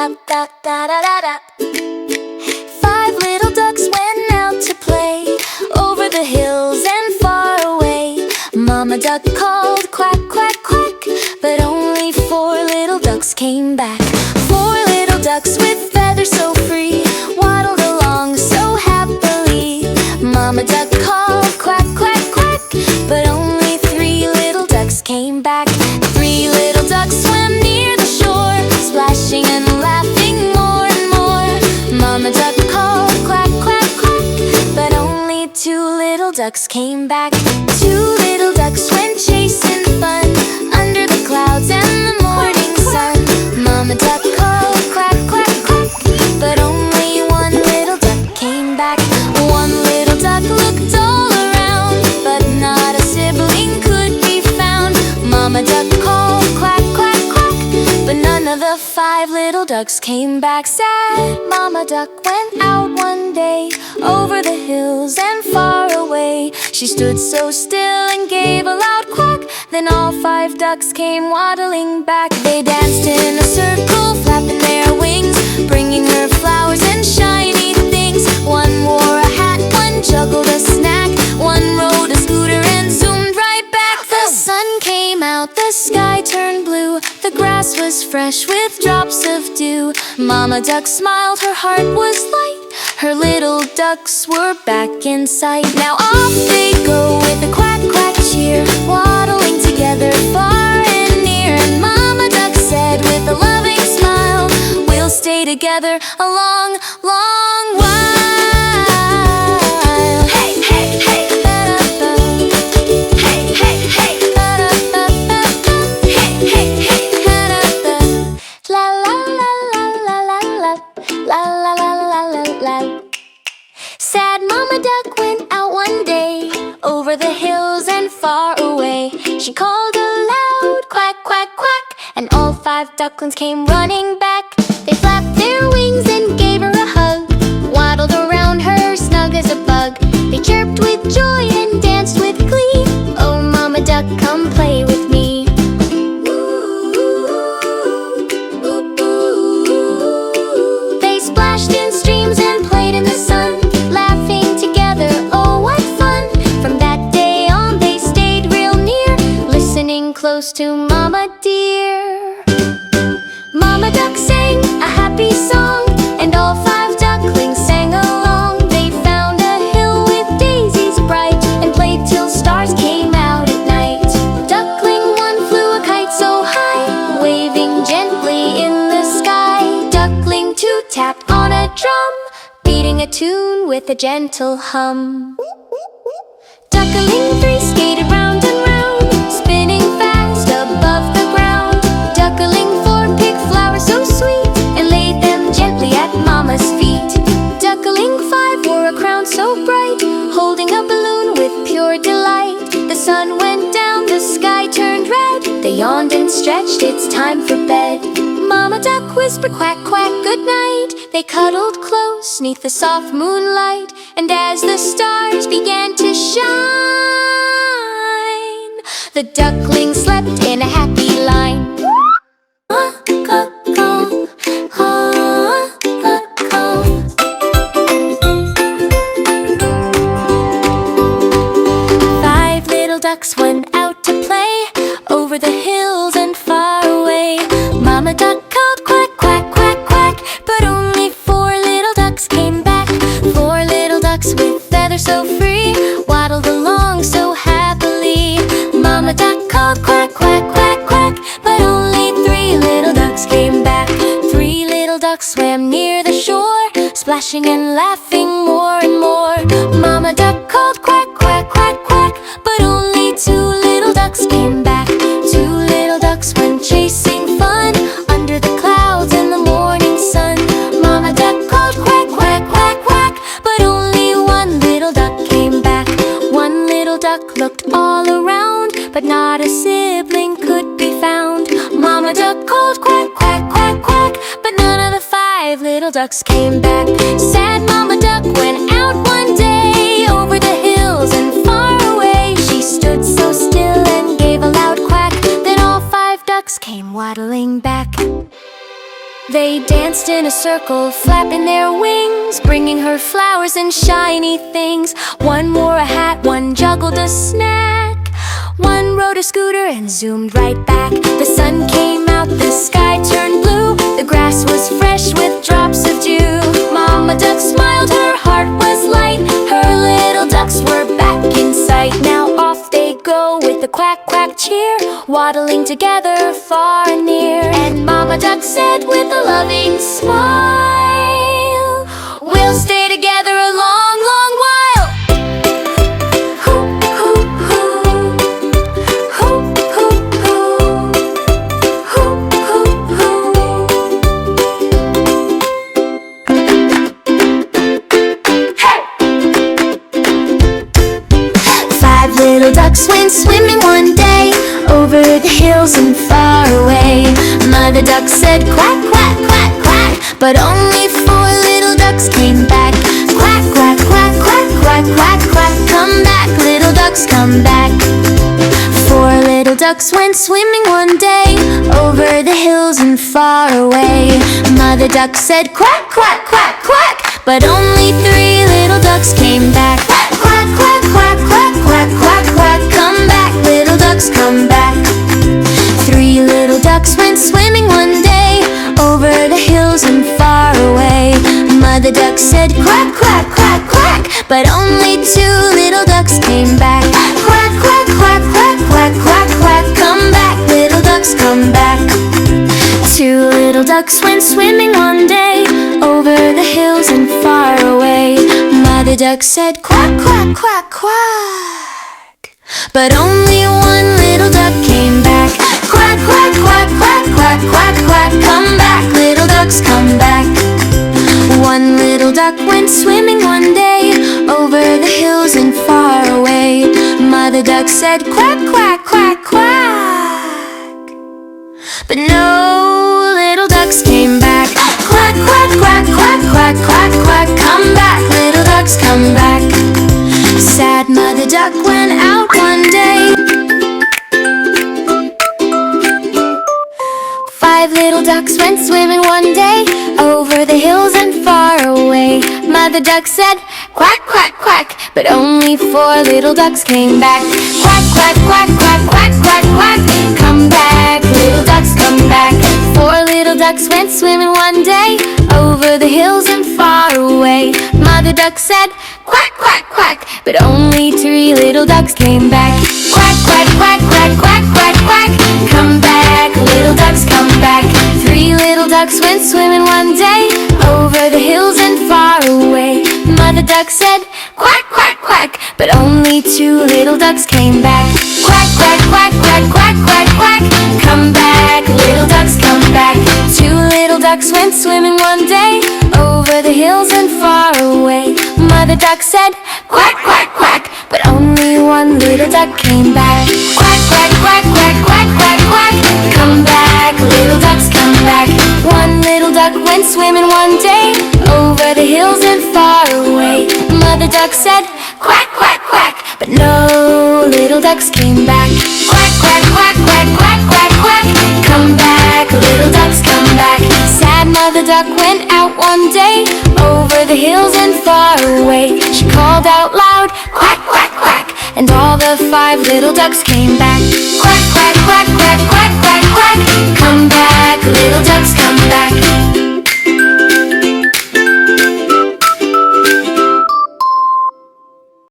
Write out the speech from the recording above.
da da da da da da. Five little ducks went out to play over the hills and far away. Mama duck called quack, quack, quack, but only four little ducks came back. Four little ducks with feathers so free waddled along so happily. Mama duck called quack, quack, quack, but only three little ducks came back. Three little ducks swam near the shore, splashing and laughing more and more. Mama duck called quack, quack, quack, but only two little ducks came back. Two little ducks went chasing fun under the clouds and the morning sun. Mama duck called quack, quack, quack, but only one little duck came back. One little duck looked all around, but not a sibling could be found. Mama duck called quack, quack, quack, but none of the five little ducks came back. Sad Mama duck went out one day over the hills and far away. She stood so still and gave a loud quack. Then all five ducks came waddling back. They danced in a circle, flapping their wings, bringing her flowers and shiny things. One wore a hat, one juggled a snack, one rode a scooter and zoomed right back. The sun came out, the sky turned blue, the grass was fresh with drops of dew. Mama duck smiled, her heart was light, her little ducks were back in sight. Now off they go with a quack, quack cheer, waddling together far and near. And Mama duck said with a loving smile, we'll stay together a long, long while. Hey, hey, hey, ba-da-ba. Hey, hey, hey, ba-da-ba-ba-ba. Hey, hey, hey, ba-da-ba. La la la la la la la la la la la la la. Sad Mama duck went out one day over the hills and far away. She called aloud, quack, quack, quack, and all five ducklings came running back. They flapped their wings and gave her a hug, waddled around her snug as a bug. They chirped with joy and danced with glee. Oh, Mama duck, come play with me. They splashed in streams and played in the sun, laughing together, oh what fun. From that day on they stayed real near, listening close to Mama dear. Mama duck sang a happy song, and all five ducklings sang along. They found a hill with daisies bright, and played till stars came out at night. Duckling one flew a kite so high, waving gently in the sky. Duckling two tapped on a drum, beating a tune with a gentle hum. Duckling three skated round and round, spinning fast above the ground. Duckling four picked flowers so sweet, and laid them gently at Mama's feet. Duckling five wore a crown so bright, holding a balloon with pure delight. The sun went down, the sky turned red, they yawned and stretched, it's time for bed. Mama duck whispered quack, quack, good night. They cuddled close neath the soft moonlight, and as the stars began to shine, the ducklings slept in a happy line. Five little ducks went out to play over the hills and far away. Mama duck called quack, quack, quack, quack, but only four little ducks came back. Four little ducks with feathers so free waddled along so happily. Mama duck called quack, quack, quack, quack, but only three little ducks came back. Three little ducks swam near the shore, splashing and laughing more and more. Mama duck called quack, quack, quack, quack, but only two little ducks came back. Two little ducks went chasing fun under the clouds in the morning sun. Mama duck called quack, quack, quack, quack, but only one little duck came back. One little duck looked all around, but not a sibling could be found. Mama duck called quack, quack, quack, quack, but none of the five little ducks came back. Sad Mama duck went out one day over the hills and far away. She stood so still and gave a loud quack, then all five ducks came waddling back. They danced in a circle, flapping their wings, bringing her flowers and shiny things. One wore a hat, one juggled a snack, one rode a scooter and zoomed right back. The sun came out, the sky turned blue, the grass was fresh with drops of dew. Mama Duck smiled, her heart was light, her little ducks were back in sight. Now off they go with a quack quack cheer, waddling together far and near. And Mama Duck said with a loving smile, we'll stay together a long, long while. Hoop, hoop, hoop. Hoop, hoop, hoop. Hoop, hoop, hoop. Hey! 5 little ducks went swimming one day, over the hills and far away. Mother Duck said quack, quack, quack, quack, but only 4 little ducks came back. Quack, quack, quack, quack, quack, quack, quack. Come back, little ducks, come back. 4 little ducks went swimming one day, over the hills and far away. Mother Duck said quack, quack, quack, quack, but only 3 little ducks came back. Quack, quack, quack, quack, quack, quack, quack, quack. Come back, little ducks, come back. 3 little ducks went swimming one day, over the hills and far away. Mother Duck said quack, quack, quack, quack, but only 2 little ducks came back. Quack, quack, quack, quack, quack, quack, quack. Come back, little ducks, come back. 2 little ducks went swimming one day, over the hills and far away. Mother Duck said quack, quack, quack, quack, but only 1 little duck came back. Quack, quack, quack, quack, quack, quack, quack. Come back, little ducks, come back. 1 little duck went swimming one day, over the hills and far away. Mother Duck said quack, quack, quack, quack, but no little ducks came back. Quack, quack, quack, quack, quack, quack, quack. Come back, little ducks, come back. Sad Mother Duck went out one day. 5 little ducks went swimming one day, over the hills and far away. Mother Duck said quack, quack, quack, but only 4 little ducks came back. Quack, quack, quack, quack, quack, quack, quack. Come back, little ducks, come back. 4 little ducks went swimming one day, over the hills and far away. Mother Duck said quack, quack, quack, but only 3 little ducks came back. Quack, quack, quack, quack, quack, quack, quack. Come back, little ducks, come back. 3 little ducks went swimming one day, over the hills and far away. Mother Duck said quack, quack, quack, but only 2 little ducks came back. Quack, quack, quack, quack, quack, quack, quack. Come back, little ducks, come back. 2 little ducks went swimming one day, over the hills and far away. Mother Duck said quack, quack, quack, but only 1 little duck came back. Quack, quack, quack, quack, quack, quack, quack. Come back, little ducks, come back. 1 little duck went swimming one day, over the hills and far away. Mother Duck said quack, quack, quack, but no little ducks came back. Quack, quack, quack, quack, quack, quack, quack. Come back, little ducks, come back. Sad Mother Duck went out one day, over the hills and far away. She called out loud, quack, quack, quack, and all the 5 little ducks came back.